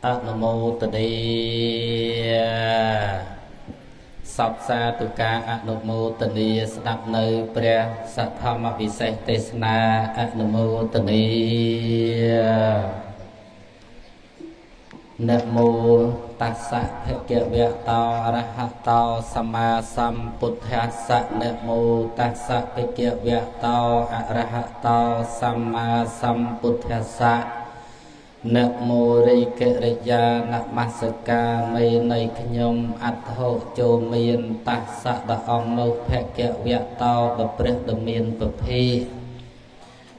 อนุโมทนีสัพสาตุกาอนุโมทนีสดับในព្រះសទ្ធម្មវិសេសទេសនាអនុโมทនីนะโมตัสสะภะคะวะโตอะระหะโตสัมมาสัมพุทธัสสะนะโมตัสสะภะคะวะโตอะระหะโตสัมมาสัมพุทธัสสะนะโมរិករិយានមស្ការមេនៃខ្ញុំអត្ថោចូលមានតាសៈដ៏អង្គនោះភគវៈតោដ៏ព្រះដ៏មានពភី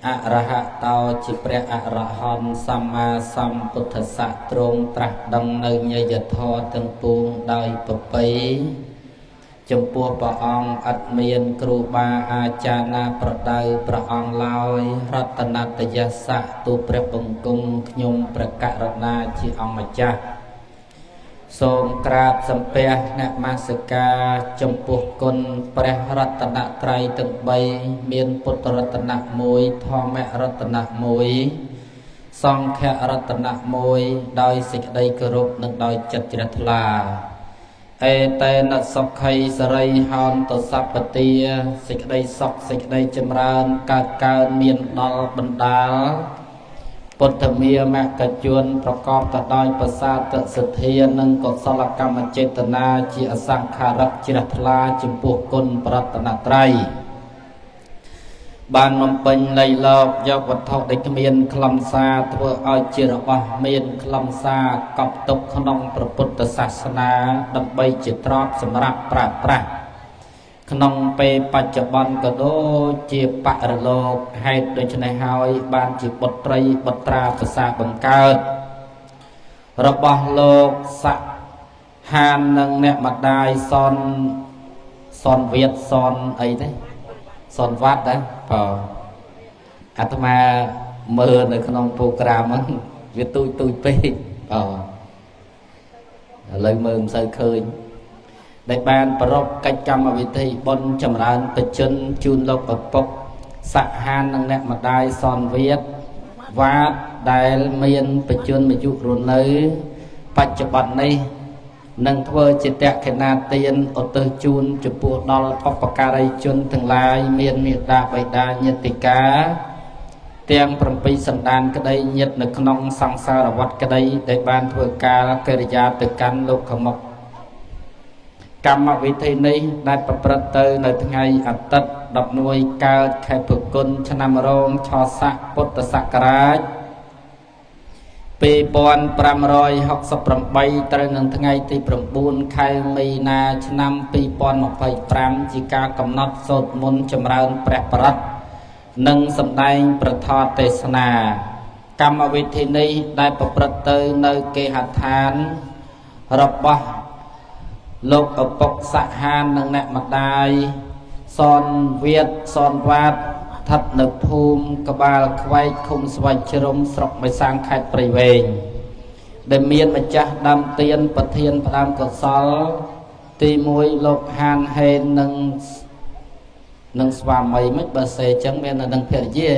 អរហតោជាព្រះអរហន្តសម្មាសម្ពុទ្ធស្សៈទ្រង់ត្រាស់ដឹងនៅញយធម៌ទាំងពួងដោយពពៃចំពោះព្រះអង្គឥតមានគ្រូបាអាចារ្យណាប្រដៅព្រះអង្គឡើយរតនតយស្សៈទូព្រះបង្គំខ្ញុំព្រះករុណាជាអង្គម្ចាស់សូមក្រាបសំពះនមស្ការចំពោះគុណព្រះរតនត្រ័យទាំង3មានពុទ្ធរតនៈ1ធម្មរតនៈ1សង្ឃរតនៈ1ដោយសេចក្តីគោរពនិងដោយចិត្តជ្រះថ្លាអេតេនសុខៃសរិហោនតសពទាសេចក្តីសុខសេចក្តីចម្រើនកើតមានដល់បណ្ដាលពុទ្ធមាមកជនប្រកបទៅដោយប្រសាទសទ្ធានិងកុសលកម្មចេតនាជាអសង្ខារៈជ្រះថ្លាចំពោះគុណប្រតនត្រ័យបានបំពេញលៃលោកយកវត្ថុដែលគ្មានខ្លឹមសារធ្វើឲ្យជារបស់មានខ្លឹមសារកប់ទុកក្នុងព្រះពុទ្ធសាសនាដើម្បីជាទ្រព្យសម្រាប់ប្រើប្រាស់ក្នុងពេលបច្ចុប្បន្នក៏ដូចជាបរិលោកហេតុដូច្នេះហើយបានជាបុត្រីបុត្រាប្រសាបង្កើតរបស់លោកស័កហាននិងអ្នកម្ដាយសនវៀតសនអីទេសនវត្តដែរបើអាត្មាមើលនៅក្នុងប្រូក្រាមហ្នឹងវាទូចពេកឥឡូវមើលមិនសូវឃើញដែលបានប្រពកិច្ចកម្មវិធីបុណ្យចម្រើនបជនជូនលោកឪពុកស័កហាននិងអ្នកម្ដាយសនវៀតវត្តដែលមានបជនអាយុរស់នៅបច្ចុប្បន្ននេះនឹងធ្វើជាតក្កិណាទានឧទ្ទិសជូនចំពោះដល់ឧបការីជនទាំងឡាយមានមេត្តាបិតាញាតិកាទាំង7សន្តានក្តីញាតិនៅក្នុងសង្សារវដ្តក្តីដែលបានធ្វើការកិរិយាទៅកាន់លោកខមុខកម្មវិធីនេះដែលប្រព្រឹត្តទៅនៅថ្ងៃអាទិត្យ11កើតខែភគុនឆ្នាំរោងឆស័កពុទ្ធសករាជ2568ត្រូវនឹងថ្ងៃទី9ខែមីនាឆ្នាំ2025ជាការកំណត់សូត្រមន្តចម្រើនព្រះបរិត្តនិងសម្ដែងប្រធមទេសនាកម្មវិធីនេះដែលប្រព្រឹត្តទៅនៅគេហដ្ឋានរបស់លោកឪពុកស័កហាននិងអ្នកម្ដាយសនវៀតសនវត្តស្ថិតនៅភូមិក្បាលខ្វែកឃុំស្វាយជ្រុំស្រុកបៃសាងខេត្តព្រៃវែងដែលមានម្ចាស់ដើមទៀនប្រធានផ្ដាំកុសលទី1លោកហានហេននិងស្វាមីមិនបើសេចឹងមាននៅនឹងភរិយា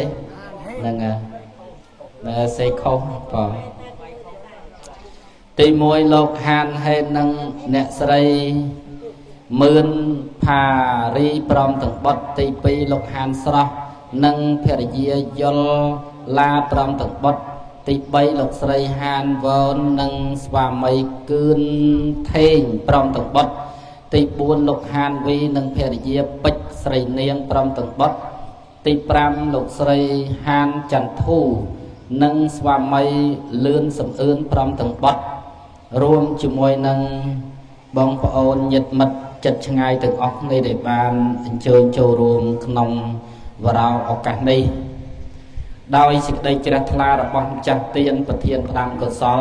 ហ្នឹងតែសេខុសបងទី1លោកហានហេននិងអ្នកស្រីមឿនផារីព្រមទាំងបុត្រទី2លោកហានស្រស់និងភរិយាយលឡាព្រមទាំងបុត្រទី3លោកស្រីហានវ៉ននិងស្វាមីគឿនថេងព្រមទាំងបុត្រទី4លោកហានវីនិងភរិយាពេជ្រស្រីនាងព្រមទាំងបុត្រទី5លោកស្រីហានចន្ទធូនិងស្វាមីលឿនសំអឿនព្រមទាំងបុត្ររួមជាមួយនឹងបងប្អូនញាតិមិត្តចិត្តឆ្ងាយទាំងអស់គ្នាដែលបានអញ្ជើញចូលរួមក្នុងវរោឱកាសនេះដោយសេចក្តីជ្រះថ្លារបស់ម្ចាស់ទានប្រធានផ្ដាំកុសល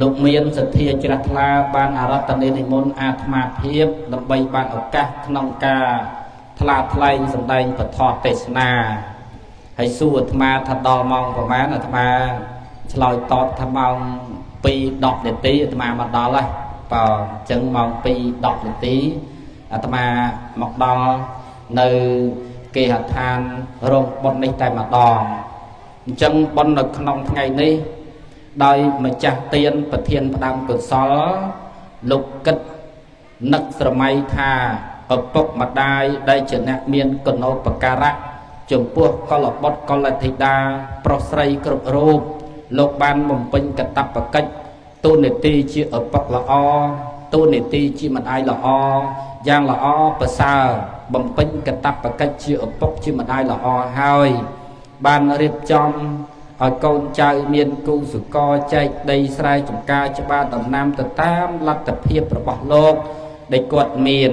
លោកមានសទ្ធាជ្រះថ្លាបានអារាធនានិមន្តអាត្មាភាពដើម្បីបានឱកាសក្នុងការថ្លាថ្លែងសម្ដែងពធទេសនាហើយសួរអាត្មាថាដល់ម៉ោងប្រហែលអាត្មាឆ្លើយតបថាម៉ោង2:10នាទីអាត្មាមកដល់ហើយបើអញ្ចឹងម៉ោង2:10នាទីអាត្មាមកដល់នៅគេហដ្ឋានរោងបុណ្យនេះតែម្ដងអញ្ចឹងបុណ្យនៅក្នុងថ្ងៃនេះ ដោយម្ចាស់ទានប្រធានផ្ដាំកុសលលោកគិតនឹកស្រមៃថាឪពុកម្ដាយដែលជាអ្នកមានគុណូបការៈចំពោះកុលបុត្រកុលធីតាប្រុសស្រីគ្រប់រូបលោកបានបំពេញកាតព្វកិច្ចទូនាទីជាឪពុកល្អទូនាទីជាម្ដាយល្អយ៉ាងល្អប្រសើរបំពេញកាតព្វកិច្ចជាឪពុកជាម្ដាយល្អហើយបានរៀបចំឲ្យកូនចៅមានគូសុកចែកដីស្រែចម្ការច្បារដំណាំទៅតាមលទ្ធភាពរបស់លោកដែលគាត់មាន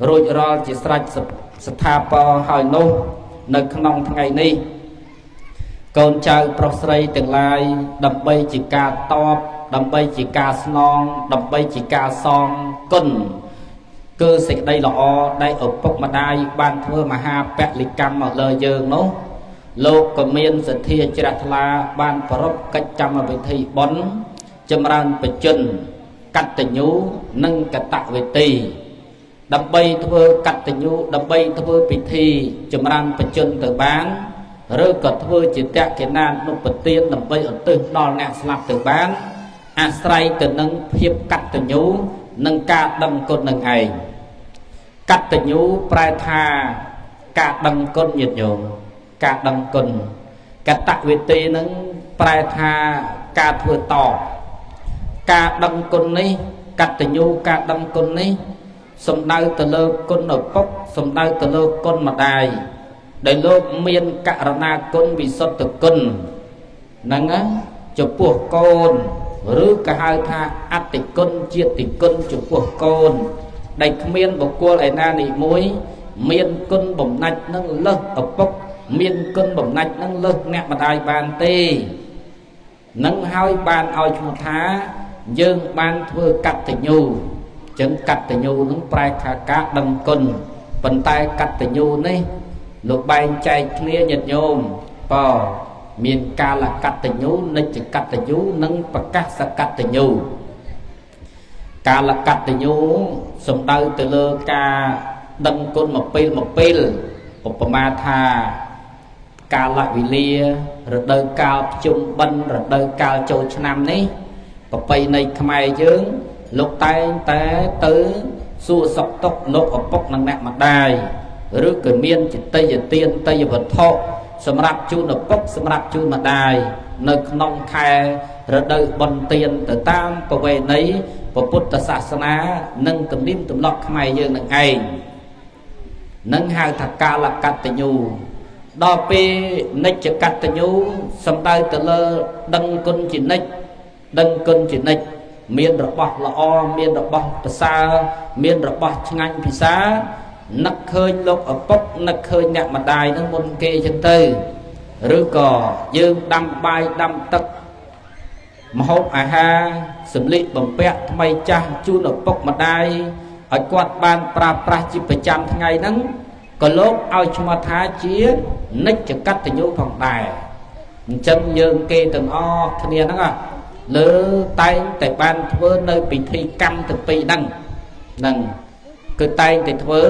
រួចរាល់ជាស្រេចស្ថាពរហើយនោះនៅក្នុងថ្ងៃនេះកូនចៅប្រុសស្រីទាំងឡាយដើម្បីជាការតបដើម្បីជាការស្នងដើម្បីជាការសងគុណគឺសេចក្តីល្អដែលឪពុកម្ដាយបានធ្វើមហាពលិកម្មមកលើយើងនោះលោកក៏មានសទ្ធាជ្រះថ្លាបានប្រពកិច្ចកម្មវិធីបុណ្យចម្រើនបជនកតញ្ញូនិងកតវេទីដើម្បីធ្វើកតញ្ញូដើម្បីធ្វើពិធីចម្រើនបជនទៅបានឬក៏ធ្វើជាតក្កិណានុបទានដើម្បីឧទ្ទិសដល់អ្នកស្លាប់ទៅបានអាស្រ័យទៅនឹងភាពកតញ្ញូនិងការដឹងគុណនឹងឯងកតញ្ញូប្រែថាការដឹងគុណញាតិញោមការដឹងគុណកតវេទីនឹងប្រែថាការធ្វើតបការដឹងគុណនេះកតញ្ញូការដឹងគុណនេះសំដៅទៅលើគុណឪពុកសំដៅទៅលើគុណម្ដាយដែលលោកមានករណាគុណវិសុទ្ធគុណហ្នឹងចំពោះកូនឬក៏ហៅថាអតិគុណជាតិគុណចំពោះកូនដែលគ្មានបុគ្គលឯណានេះមួយមានគុណបំណាច់នឹងលើសឪពុកមានគុណបំណាច់នឹងលើសអ្នកម្ដាយបានទេនឹងហើយបានឲ្យឈ្មោះថាយើងបានធ្វើកតញ្ញូចឹងកតញ្ញូនឹងប្រែថាការដឹងគុណប៉ុន្តែកតញ្ញូនេះលោកបែងចែកគ្នាញាតិញោមបើមានកាលកតញ្ញូនិច្ចកតញ្ញូនិងប្រកាសកតញ្ញូកាលកតញ្ញូសំដៅទៅលើការដឹងគុណមកពេលឧបមាថាកាលវិលារដូវកាលភ្ជុំបិណ្ឌរដូវកាលចូលឆ្នាំនេះប្រពៃណីខ្មែរយើងលោកតែងតែទៅសួរសុខទុក្ខលោកឪពុកនិងអ្នកម្ដាយឬក៏មានចិត្តយទានតយវត្ថុសម្រាប់ជូនឪពុកសម្រាប់ជូនម្ដាយនៅក្នុងខែរដូវបុណ្យទានទៅតាមប្រវេណីពុទ្ធសាសនានិងទំនៀមទម្លាប់ខ្មែរយើងនឹងឯងនឹងហៅថាកាលកតញ្ញូដល់ពេលនិច្ចកតញ្ញូសំដៅទៅលើដឹងគុណជានិច្ចដឹងគុណជានិច្ចមានរបស់ល្អមានរបស់ប្រសើរមានរបស់ឆ្ងាញ់ពិសានឹកឃើញលោកឪពុកនឹកឃើញអ្នកម្ដាយនឹងមុនគេចឹងទៅឬក៏យើងដាំបាយដាំទឹកម្ហូបអាហារសម្លៀកបំពាក់ថ្មីចាស់ជូនឪពុកម្ដាយឲ្យគាត់បានប្រើប្រាស់ជាប្រចាំថ្ងៃហ្នឹងក៏លោកឲ្យឈ្មោះថាជានិច្ចកតញ្ញូផងដែរអញ្ចឹងយើងគេទាំងអស់គ្នាហ្នឹងលើតែងតែបានធ្វើនៅពិធីកម្មទាំងពីរហ្នឹងគឺតែងតែធ្វើ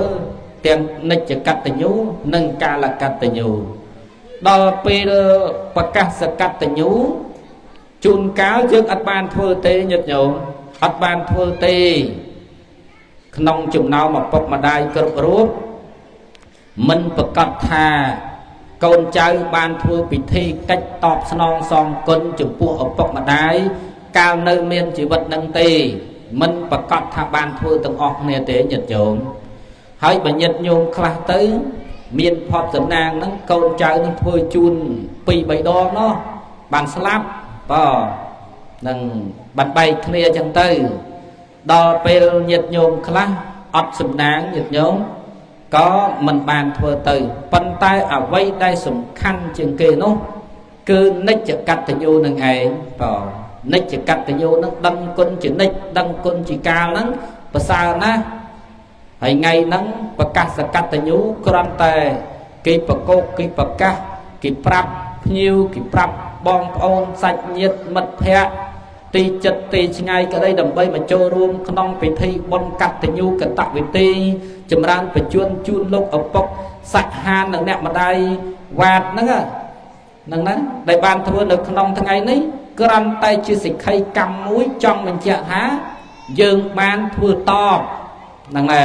ទាំងនិច្ចកតញ្ញូនិងកាលកតញ្ញូដល់ពេលប្រកាសកតញ្ញូជួនកាលយើងអត់បានធ្វើទេញាតិញោមអត់បានធ្វើទេក្នុងចំណោមឪពុកម្ដាយគ្រប់រូបមិនប្រកាសថាកូនចៅបានធ្វើពិធីកិច្ចតបស្នងសងគុណចំពោះឪពុកម្ដាយកាលនៅមានជីវិតនឹងទេមិនប្រកាសថាបានធ្វើទាំងអស់គ្នាទេញាតិញោមហើយបើញាតិញោមខ្លះទៅមានផុតសំណាងហ្នឹងកូនចៅនឹងធ្វើជូន2 3 ដងនោះបានស្លាប់បើនឹងបានបែកគ្នាអញ្ចឹងទៅដល់ពេលញាតិញោមខ្លះអត់សំណាងញាតិញោមក៏មិនបានធ្វើទៅប៉ុន្តែអ្វីដែលសំខាន់ជាងគេនោះគឺនិច្ចកតញ្ញូនឹងឯងបើនិច្ចកតញ្ញូនឹងដឹងគុណជានិច្ចដឹងគុណជាកាលហ្នឹងប្រសើរណាស់ហើយថ្ងៃហ្នឹងប្រកាសកតញ្ញូគ្រាន់តែគេប្រកោកគេប្រកាសគេប្រាប់ភ្ញៀវគេប្រាប់បងប្អូនសាច់ញាតិមិត្តភ័ក្តិទីចិត្តទីឆ្ងាយក្តីដើម្បីមកចូលរួមក្នុងពិធីបុណ្យកតញ្ញូកតវេទីចម្រើនបច្ចុប្បន្នជូនលោកឪពុកសាច់ហាននិងអ្នកម្ដាយវត្តហ្នឹងដែលបានធ្វើនៅក្នុងថ្ងៃនេះ ក្រាន់តែជាសិក្ខីកម្មមួយចង់បញ្ជាក់ថាយើងបានធ្វើតបហ្នឹងណា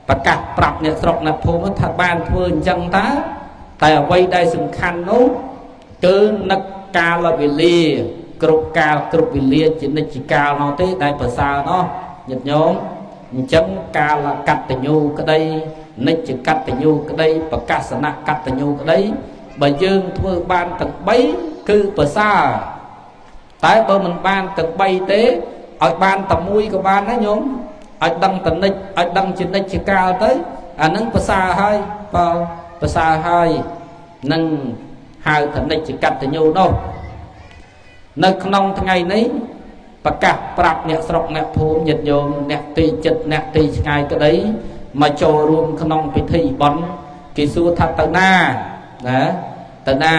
ប្រកាសប្រាប់អ្នកស្រុកអ្នកភូមិថាបានធ្វើអញ្ចឹងតើតែអ្វីដែលសំខាន់នោះគឺនឹកកាលវេលាគ្រប់កាលគ្រប់វេលាជានិច្ចកាលនោះទេដែលប្រសើរនោះញាតិញោមអញ្ចឹងកាលកតញ្ញូក្តីនិច្ចកតញ្ញូក្តីប្រកាសនកតញ្ញូក្តីបើយើងធ្វើបានទាំង3គឺប្រសើរតែបើមិនបានទាំង3ទេឲ្យបានតែមួយក៏បានដែរញោមឲ្យដឹងតនិច្ចឲ្យដឹងជានិច្ចកាលទៅអានឹងប្រសើរហើយបើប្រសើរហើយនឹងហៅថានិច្ចកតញ្ញូនោះនៅក្នុងថ្ងៃនេះប្រកាសប្រាប់អ្នកស្រុកអ្នកភូមិញាតិញោមអ្នកទីចិត្តអ្នកទីឆ្ងាយក្តីមកចូលរួមក្នុងពិធីបុណ្យគេសួរថាទៅណាណាទៅណា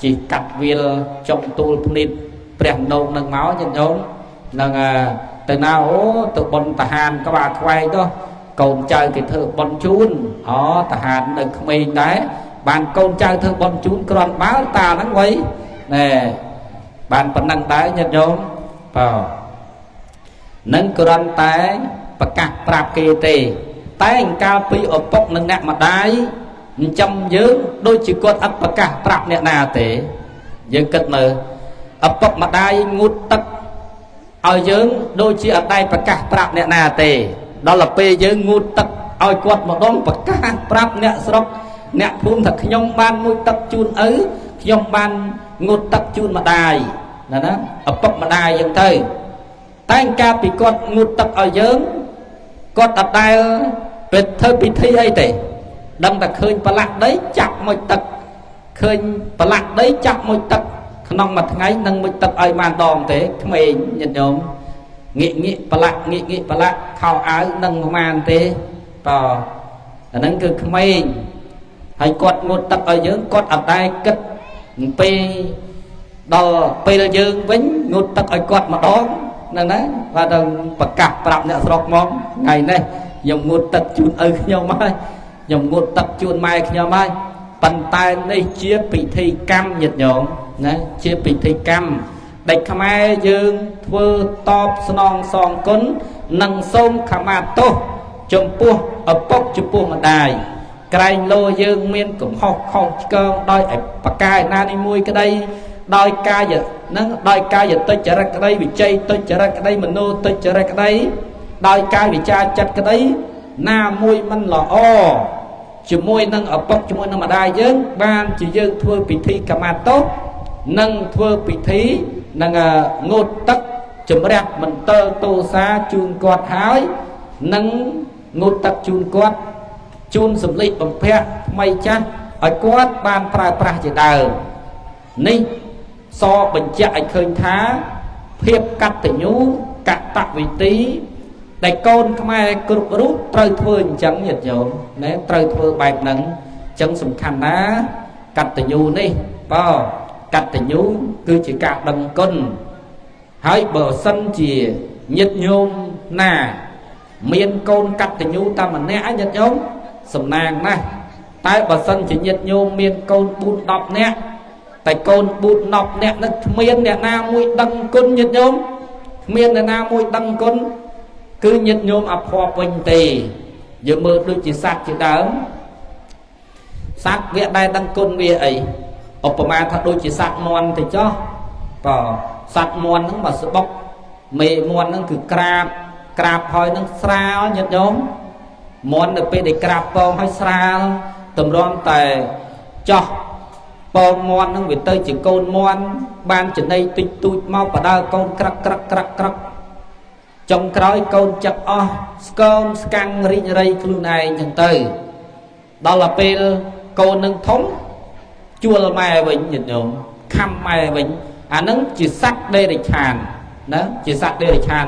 ជីកាត់វាលចុងទូលភ្នែកព្រះនោមនឹងមកញាតិញោមនឹងទៅណាអូទៅបុណ្យតហានក្បាលខ្វែងទៅកូនចៅគេធ្វើបុណ្យជូនអូតហាននៅក្មេងដែរបានកូនចៅធ្វើបុណ្យជូនគ្រាន់បើតាហ្នឹងវៃណែបានប៉ុណ្ណឹងដែរញាតិញោមបើនឹងគ្រាន់តែប្រកាសប្រាប់គេទេតែកាលពីឪពុកនិងអ្នកម្ដាយចិញ្ចឹមយើងដូចជាគាត់អត់ប្រកាសប្រាប់អ្នកណាទេយើងគិតមើលឪពុកម្ដាយងូតទឹកឲ្យយើងដូចជាអត់ដែរប្រកាសប្រាប់អ្នកណាទេដល់ទៅពេលយើងងូតទឹកឲ្យគាត់ម្ដងប្រកាសប្រាប់អ្នកស្រុកអ្នកភូមិថាខ្ញុំបានមួយទឹកជូនឪខ្ញុំបានងូតទឹកជូនម្ដាយណាឪពុកម្ដាយយើងទៅតែកាលពីគាត់ងូតទឹកឲ្យយើងគាត់អត់ដែលពេលធ្វើពិធីអីទេដឹងតែឃើញប្រឡាក់ដីចាប់មួយទឹកឃើញប្រឡាក់ដីចាប់មួយទឹកក្នុងមួយថ្ងៃនឹងមួយទឹកឲ្យបានដងទេក្មេងញាតិញោមងាកប្រឡាក់ងាកប្រឡាក់ខោអាវនឹងប្រមាណទេតអាហ្នឹងគឺក្មេងហើយគាត់ងូតទឹកឲ្យយើងគាត់អត់ដែរគិតពេលដល់ពេលយើងវិញងូតទឹកឲ្យគាត់ម្ដងហ្នឹងណាបាទទៅប្រកាសប្រាប់អ្នកស្រុកមកថ្ងៃនេះខ្ញុំងូតទឹកជូនឪខ្ញុំហើយខ្ញុំងូតទឹកជូនម៉ែខ្ញុំហើយប៉ុន្តែនេះជាពិធីកម្មញាតិញោមណាជាពិធីកម្មដែលខ្មែរយើងធ្វើតបស្នងសងគុណនិងសូមខមាទោសចំពោះឪពុកចំពោះម្ដាយក្រែងលោយើងមានកំហុសខុសឆ្គងដោយប្រការណានេះមួយក្តីដោយកាយនឹងដោយកាយទុច្ចរិតក្តីវិជ័យទុច្ចរិតក្តីមโนទុច្ចរិតក្តីដោយកាយវិចារចិត្តក្តីណាមួយមិនល្អជាមួយនឹងឪពុកជាមួយនឹងម្ដាយយើងបានជាយើងធ្វើពិធីកមាទោសនិងធ្វើពិធីនឹងងូតទឹកជំរះមន្ទិលទោសាជូនគាត់ហើយនិងងូតទឹកជូនគាត់ជូនសម្លៀកបំពាក់ថ្មីចាស់ឲ្យគាត់បានប្រើប្រាស់ជាដើមនេះសបញ្ជាក់ឲ្យឃើញថាភាពកតញ្ញូកតវិធីដែលកូនខ្មែរគ្រប់រូបត្រូវធ្វើអញ្ចឹងញាតិញោមណាត្រូវធ្វើបែបហ្នឹងអញ្ចឹងសំខាន់ណាកតញ្ញូនេះបើកតញ្ញូគឺជាការដឹងគុណហើយបើសិនជាញាតិញោមណាមានកូនកតញ្ញូតែម្នាក់ញាតិញោមសំណាងណាស់តែបើសិនជាញាតិញោមមានកូន4 10នាក់តែកូន4 10នាក់នឹងគ្មានអ្នកណាមួយដឹងគុណញាតិញោមគ្មានអ្នកណាមួយដឹងគុណគឺញាតិញោមអភ័ព្វវិញទេយើងមើលដូចជាសត្វជាដើមសត្វវាដែលដឹងគុណវាអីឧបមាថាដូចជាសត្វមាន់ទៅចុះបើសត្វមាន់ហ្នឹងមកស្បុកមេមាន់ហ្នឹងគឺក្រាបហើយហ្នឹងស្រាលញាតិញោមមាន់នៅពេលដែលក្រាបពងហើយស្រាលតម្រាំតែចោះពងមាន់ហ្នឹងវាទៅជាកូនមាន់បានចំណីតិចតួចមកបដើកូនក្រឹកចុងក្រោយកូនចឹកអស់ស្គមស្កាំងរីករាយខ្លួនឯងចឹងទៅដល់ទៅពេលកូននឹងធំជួលម៉ែវិញញាតិញោមខំម៉ែវិញអានឹងជាសត្វដេរិឆានណាជាសត្វដេរិឆាន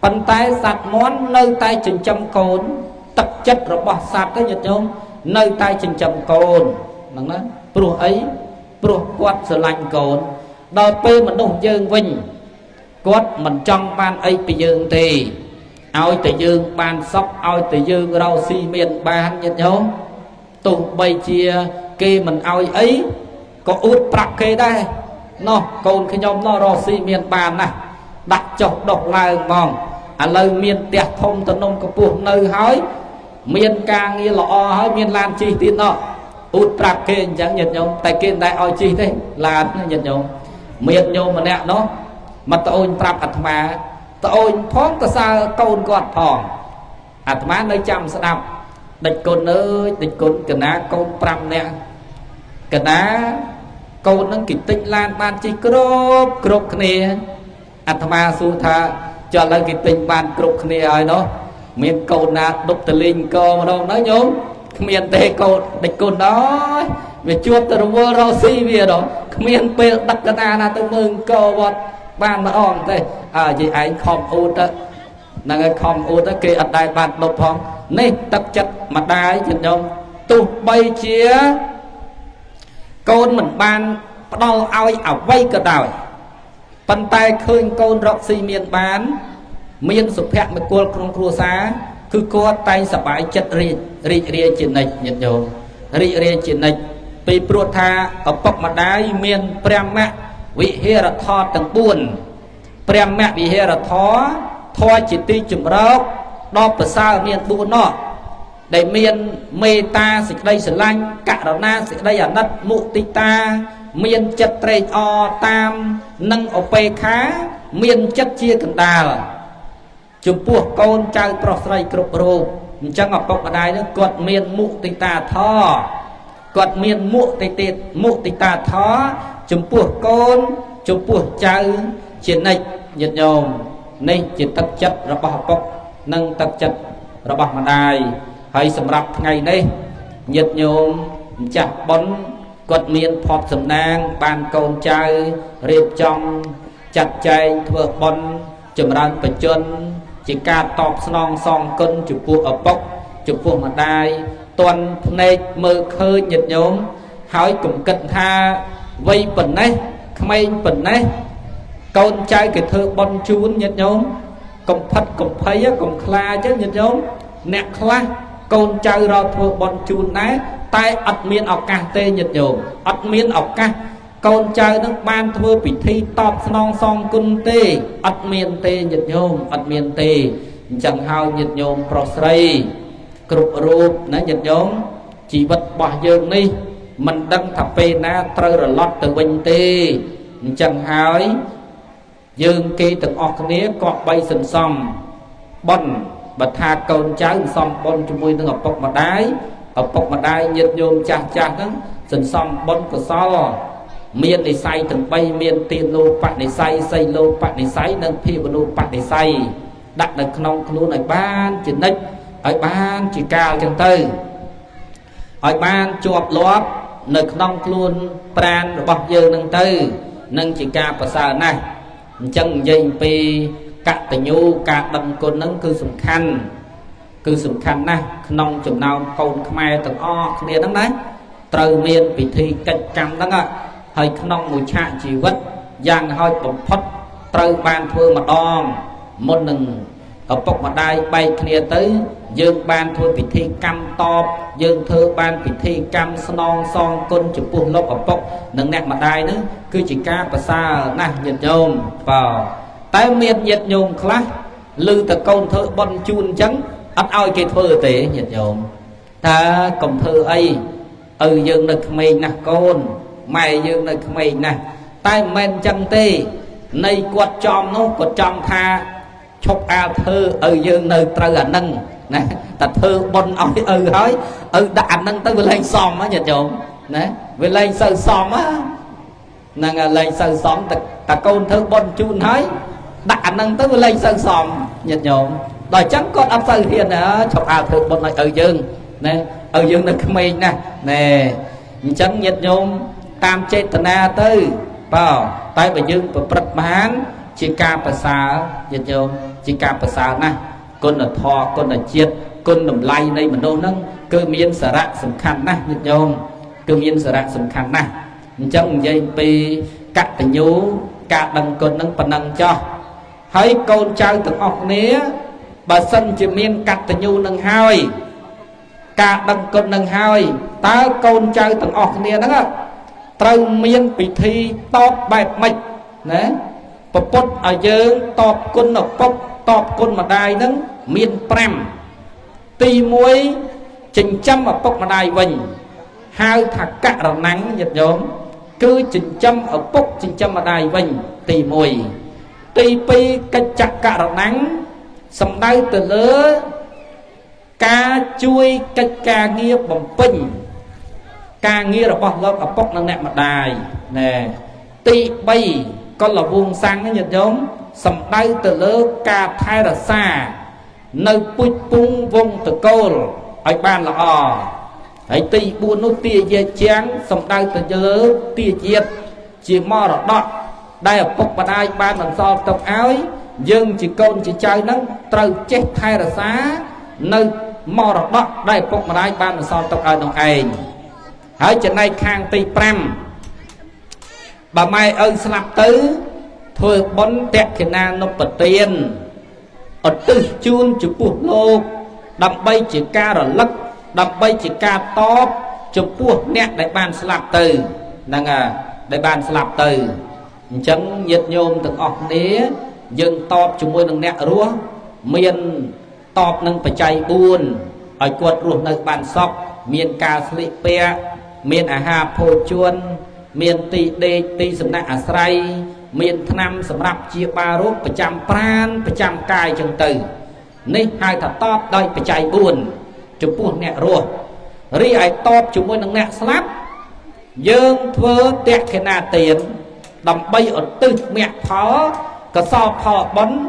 ប៉ុន្តែសត្វមាន់នៅតែចិញ្ចឹមកូនទឹកចិត្តរបស់សត្វទៅញាតិញោមនៅតែចិញ្ចឹមកូនហ្នឹងណាព្រោះអីព្រោះគាត់ស្រឡាញ់កូនដល់ពេលមនុស្សយើងវិញគាត់មិនចង់បានអីពីយើងទេឲ្យតែយើងបានសុខឲ្យតែយើងរកស៊ីមានបានញាតិញោមទោះបីជាគេមិនឲ្យអីក៏អួតប្រាប់គេដែរ nó côn khi nhóm nó rò xì miền bàn nè đặt chọc độc lại mong lời miền tẹt thông tận nông có buộc nơi hói miền càng như lọ hói miền lan chi tin nó út trạc kê chẳng nhật nhông tại kê đại oi chi thế là nhật nhông miền nhông mà nè nó mà ta ôn trạc ạt mà ta ôn phóng ta xa côn gọt thòng ạt má nơi chăm sẽ đọc địch côn ơi địch côn cần á côn pram nè cần á côn nó kịch tích lan ban chi cốp nè ạt ma su tha cho lên kịch tình ban cốp nè rồi nó miền côn nè đục tờ linh cô mà đâu nói nhốn miền tây côn địch côn đó về chuột từ vơ rau xi về đó miền tây đặt cái na từ mừng cô bọt ban mà on thế gì anh không u đó năng không u đó kia ở đây ban đục phong nè tập chất mặt đai chừng nhông tu bay chia côn mình ban đo ao ở vây cả đảo bàn tay khơi côn rọc xi miền bán miền sụp hẹn một cô trong cua xá cứ co tay sập bãi chất ri trên này nhật nhung ri trên này bị pruột tha ở bọc mặt đáy miền prem mẹ vị hê là thọ từng buồn prem mẹ vị hê là thọ chỉ ti chùm rau đo bờ xa miền buồn nọ để miền mê ta xịt đây sờ lanh cả đó na xịt đây ở đất mụ ti ta miền chất tre o tam nâng ở pe khá miền chất chia cần đà chụp buộc con trai prosray cướp rô chẳng ở bọc ở đây nữa quật miền mụ ti ta thọ quật miền mụ ti ta thọ chụp buộc con chụp buộc trai chiến này nhiệt nhôm này chỉ tập chất rồi bảo bọc nâng tập chất rồi bảo mà đài hay sầm rập ngày nay nhiệt nhôm chặt bón quật miền phọt sầm nang ban con trai riệp trong chặt chay thừa bón chầm ran bạch chân chỉ ca tọp song song cân chụp buộc ở bọc chụp buộc mà đài toàn này mơ khơi nhiệt nhôm hỏi cũng cận tha vây bẩn này khmei bẩn này con trai cái thơ bon chún nhiệt nhôm cùng phật cùng thấy cùng kha chứ nhiệt nhôm nẹt kha con trai ra thơ bon chún này tay ắt miên ọc ca tê nhiệt nhôm ắt miên ọc ca con trai nó ban thơ bị thi tọp song song cân tê ắt miên tê nhiệt nhôm ắt miên tê chẳng hao nhiệt nhôm prosray cục rụp nó nhiệt nhôm chỉ vật bỏ dương đi mình đăng thập pe na trơ rồi lót từ bên tê chẳng hỏi dương kia từng ọc nia cọp bay sừng sòng bon bật tha con cháu sòng bon cho mui từng ở bọc mặt đáy nhiệt nhôm chặt đó sừng sòng bon của so miền này say từng bay miền tiền lô bạn này say lô bạn này say nâng phi vào lô bạn này say đặt được nông luôn này ban chỉ nách ở ban chỉ cao chân tư ở ban chuột lóp nực nông luôn pran bọc dơ nâng tư nâng chỉ ca và sao này chân dây pi cắt tình nhu cắt đâm côn nâng cư sủng khăn nè nông chùm nào côn khmer từng o kia đó đấy từ miền bị thi cách cam đó ạ hơi nông mùi chạ chỉ vất giang hơi bấm phất từ ban thưa mặt đòn một nừng ở bọc mặt đai bay kia tới dương ban thôi bị thi cam to dương thơ ban bị thi cam non son côn chụp buồn lốc ở bọc nâng nẹt mặt đai nữa cứ chỉ ca và xa nè nhiệt nhôm vào tái miệt nhiệt nhôm khác lư từ câu thơ bon chun trắng ắt oi cái thơ tế nhiệt nhôm ta cầm thơ ấy dương được mình nè côn mày dương được mình nè tay men chân tê nay quật chom nó quật chom tha chọc thơ dương nơi trơ nâng nè ta thơ bon oi hỏi đã nâng tới lên xóm á nhiệt nhôm nè về lên sơ xóm á nâng lên sơ xóm ta côn thơ bon chun hỏi đã nâng tới lên sơ xóm nhiệt nhôm đòi chẳng có áp sơ hiền á chọc thơ bon oi dương nè dương nơi mình nè chẳng nhiệt nhôm tam chế na tư vào tay bà dương và bật bán chỉ ca bà xa nhiệt nhôm chỉ ca bà xa nè con là thò con là chiết con nằm lay đây mà đâu nâng cơ miên sở rạ sầm khăn nè nhiệt nhôm cơ miên sở rạ sầm khăn nè chẳng dây pi cắt tình nhú cắt đằng con nâng phần nâng cho hãy con trai từng ọc nế bà sân chỉ miên cắt tình nhú nâng hai cả đằng con nâng hai ta con trai từng ọc nế đó ត្រូវមានពិធីតបបែបម៉េចណាប្រពុតឲ្យយើងតបគុណឪពុកតបគុណម្ដាយនឹងមាន5ទី1ចិញ្ចឹមឪពុកម្ដាយវិញហៅថាករណង្ញាតិញោមគឺចិញ្ចឹមឪពុកចិញ្ចឹមម្ដាយវិញទី1ទី2កិច្ចករណង្ញសំដៅទៅលើការជួយកិច្ចការងារបំពេញការងាររបស់លោកឪពុកនិងអ្នកម្ដាយណែទី3កុលវង្សង្ឃញាតិញោមសំដៅទៅលើការថែរក្សានៅពុជពងវងតកូលឲ្យបានល្អហើយទី4នោះទាយាជាងសំដៅទៅលើទាយាជាមរតកដែលឪពុកម្ដាយបានបន្សល់ទុកឲ្យយើងជាកូនជាចៅនឹងត្រូវចេះថែរក្សានៅមរតកដែលឪពុកម្ដាយបានបន្សល់ទុកឲ្យនោះឯងហើយចំណែកខាងទី5បើម៉ែឪស្លាប់ទៅធ្វើបុណ្យតក្កិណានុបទានឧទ្ទិសជូនចំពោះលោកដើម្បីជាការរលឹកដើម្បីជាការតបចំពោះអ្នកដែលបានស្លាប់ទៅហ្នឹងដែលបានស្លាប់ទៅអញ្ចឹងញាតិញោមទាំងអស់គ្នាយើងតបជាមួយនឹងអ្នករស់មានតបនឹងបច្ច័យ4ឲ្យគាត់រស់នៅបានសុខមានការស្លៀកពាក់មានអាហារភោជន មានទីដេកទីសំណាក់អាស្រ័យមានថ្នាំសម្រាប់ជាបារោគប្រចាំប្រាណប្រចាំកាយចឹងទៅនេះហៅថាតបដោយបច្ច័យ4ចំពោះអ្នករស់រីឯតបជាមួយនឹងអ្នកស្លាប់យើងធ្វើតក្កិណាទានដើម្បីឧទ្ទិសមគ្គផលកសលផលបុណ្យ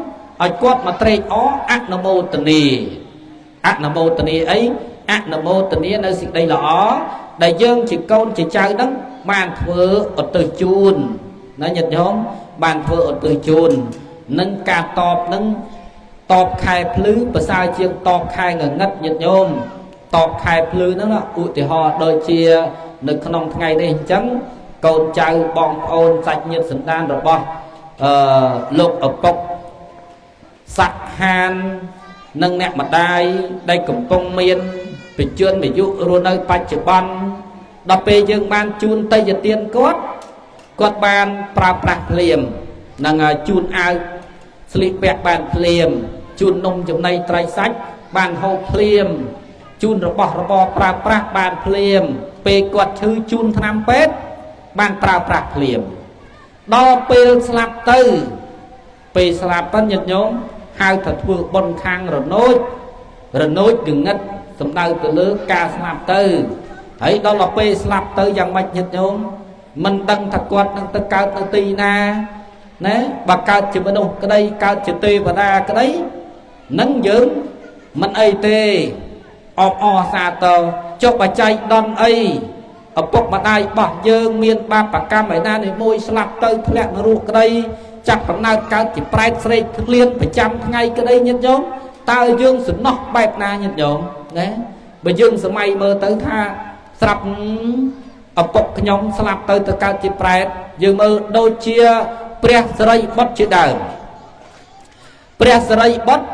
ឲ្យគាត់មកត្រេកអរអនុមោទនាអនុមោទនាអីអនុមោទនានៅសេចក្តីល្អដែលយើងជាកូនជាចៅនឹងបានធ្វើឧទ្ទិសជូនណាញាតិញោមបានធ្វើឧទ្ទិសជូននឹងការតបនឹងតបខែភ្លឺប្រសើរជាងតបខែងងឹតញាតិញោមតបខែភ្លឺហ្នឹងឧទាហរណ៍ដូចជានៅក្នុងថ្ងៃនេះអញ្ចឹងកូនចៅបងប្អូនសាច់ញាតិសន្តានរបស់លោកឪពុកសាក់ហាននិងអ្នកម្ដាយដែលកំពុងមានបច្ចុប្បន្នអាយុរស់នៅបច្ចុប្បន្នដល់ពេលយើងបានជូនតេយ្យទានគាត់បានប្រើប្រាស់ភ្លាមនឹងជូនអាវស្លៀកពាក់បានភ្លាមជូននំចំណីត្រីសាច់បានហូបភ្លាមជូនរបស់របរប្រើប្រាស់បានភ្លាមពេលគាត់ឈឺជូនថ្នាំពេទ្យបានប្រើប្រាស់ភ្លាមដល់ពេលស្លាប់ទៅពេលស្លាប់ទៅញាតិញោមហៅថាធ្វើបុណ្យខាងរនោចងងឹតសំដៅទៅលើការស្លាប់ទៅហើយដល់ពេលស្លាប់ទៅយ៉ាងម៉េចញាតិញោមមិនដឹងថាគាត់នឹងទៅកើតនៅទីណាណាបើកើតជាមនុស្សក្តីកើតជាទេវតាក្តីនឹងយើងមិនអីទេអបអរសាទរចុះបច្ច័យដន់អីឪពុកម្ដាយរបស់យើងមានបាបកម្មឯណានេះមួយស្លាប់ទៅធ្លាក់នរកក្តីចាប់កំណើតកើតជាប្រែតស្រេកឃ្លានប្រចាំថ្ងៃក្តីញាតិញោមតើយើងសំណោះបែបណាញាតិញោមណាបើយើងសម័យមើលទៅថាស្រាប់ឪពុកខ្ញុំស្លាប់ទៅកើតជាប្រែតយើងមើលដូចជាព្រះសិរីបុត្រជាដើមព្រះសិរីបុត្រ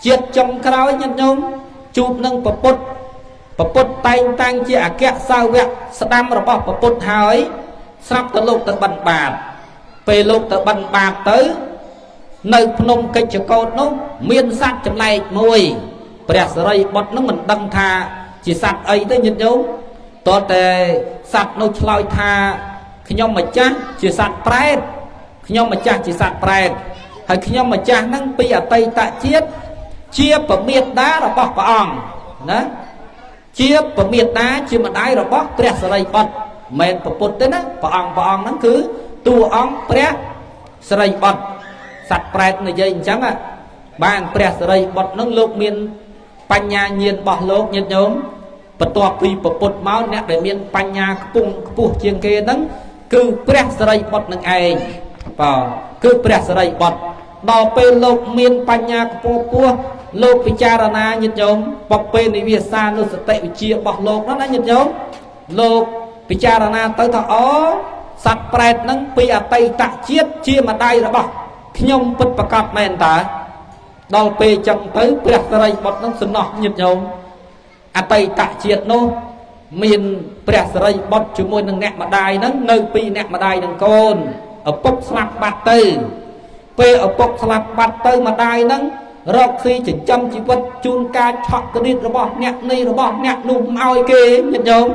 ជាតិចុងក្រោយញាតិញោមជួបនឹងពពុទ្ធតែងតាំងជាអគ្គសាវកស្ដាំរបស់ពពុទ្ធហើយស្រាប់ទៅលោកទៅបិណ្ឌបាតពេលលោកទៅបិណ្ឌបាតទៅនៅភ្នំកិច្ចកោតនោះមានសត្វចម្លែកមួយព្រះសិរីបុត្រនឹងមិនដឹងថាជាសត្វអីទេញាតិញោមតើតែសត្វនោះឆ្លើយថាខ្ញុំម្ចាស់ជាសត្វប្រែតខ្ញុំម្ចាស់ជាសត្វប្រែតហើយខ្ញុំម្ចាស់ហ្នឹងពីអតីតជាតិជាពមេតារបស់ព្រះអង្គណាជាពមេតាជាម្ដាយរបស់ព្រះសិរីបុត្រមិនមែនពពុទ្ធទេណាព្រះអង្គហ្នឹងគឺតួអង្គព្រះសិរីបុត្រសត្វប្រែតនិយាយអញ្ចឹងបានព្រះសិរីបុត្រហ្នឹងលោកមានបញ្ញាញាណរបស់លោកញាតិញោមបន្ទាប់ពីពពុទ្ធមកអ្នកដែលមានបញ្ញាខ្ពស់ជាងគេហ្នឹងគឺព្រះសិរីបុត្រនឹងឯងបាទគឺព្រះសិរីបុត្រដល់ពេលលោកមានបញ្ញាខ្ពស់លោកពិចារណាញាតិញោមបពេនិវាសានុសតិវិជ្ជារបស់លោកហ្នឹងណាញាតិញោមលោកពិចារណាទៅថាអូសត្វប្រែតហ្នឹងពីអតីតជាតិជាម្ដាយរបស់ខ្ញុំពិតប្រកបមែនតើដល់ពេលចឹងទៅព្រះសិរីបុត្រហ្នឹងសំណោះញាតិញោមអតីតជាតិនោះ មានព្រះសិរីបុត្រជាមួយនឹងអ្នកម្ដាយហ្នឹងនៅពីអ្នកម្ដាយនឹងកូនឪពុកស្លាប់បាត់ទៅពេលឪពុកស្លាប់បាត់ទៅម្ដាយហ្នឹងរកស៊ីចិញ្ចឹមជីវិតជូនការឆក់កណិតរបស់អ្នកនេះរបស់អ្នកនោះមិនឲ្យគេញាតិញោម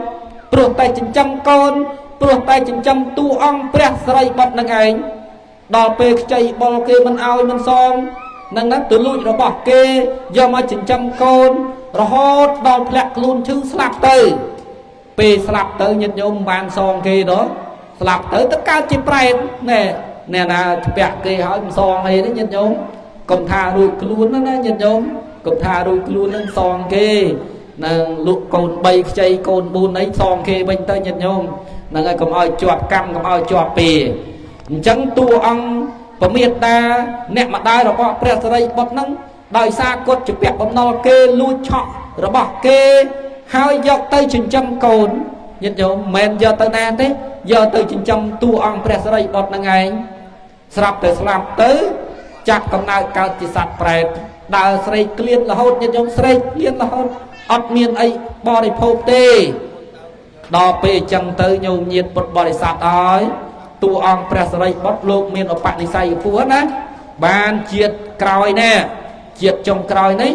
ព្រោះតែចិញ្ចឹមកូនព្រោះតែចិញ្ចឹមតួអង្គព្រះសិរីបុត្រនឹងឯងដល់ពេលខ្ចីបុលគេមិនឲ្យមិនសងនឹងហ្នឹងទៅលួចរបស់គេយកមកចិញ្ចឹមកូនរហូតដល់ធ្លាក់ខ្លួនឈឺស្លាប់ទៅពេលស្លាប់ទៅញាតិញោមបានសងគេដល់ស្លាប់ទៅកើតជាប្រែតណែអ្នកណាធ្ពាក់គេហើយមិនសងអីទេញាតិញោមកុំថារួចខ្លួនណាញាតិញោមកុំថារួចខ្លួននឹងសងគេនឹងលក់កូន3ខ្ចីកូន4អីសងគេវិញទៅញាតិញោមហ្នឹងហើយកុំឲ្យជាប់កម្មកុំឲ្យជាប់ពេលអញ្ចឹងតួអង្គពមេតាអ្នកម្ដាយរបស់ព្រះសិរីបុត្រហ្នឹងដោយសារគាត់ជាពាក់បំណុលគេលួចឆក់របស់គេហើយយកទៅចិញ្ចឹមកូនញាតិញោមមិនមែនយកទៅណាទេយកទៅចិញ្ចឹមតួអង្គព្រះសិរីបុត្រហ្នឹងឯងស្រាប់តែស្លាប់ទៅចាប់កំណើតកើតជាសត្វប្រែតដើរស្រែកក្លៀនរហូតញាតិញោមស្រែកក្លៀនរហូតអត់មានអីបរិភោគទេដល់ពេលអញ្ចឹងទៅញោមញាតិពុទ្ធបរិស័ទហើយតួអង្គព្រះសិរីបុត្រលោកមានឧបនិស្ស័យខ្ពស់ណាបានជាតិក្រោយណែជាតិចុងក្រោយនេះ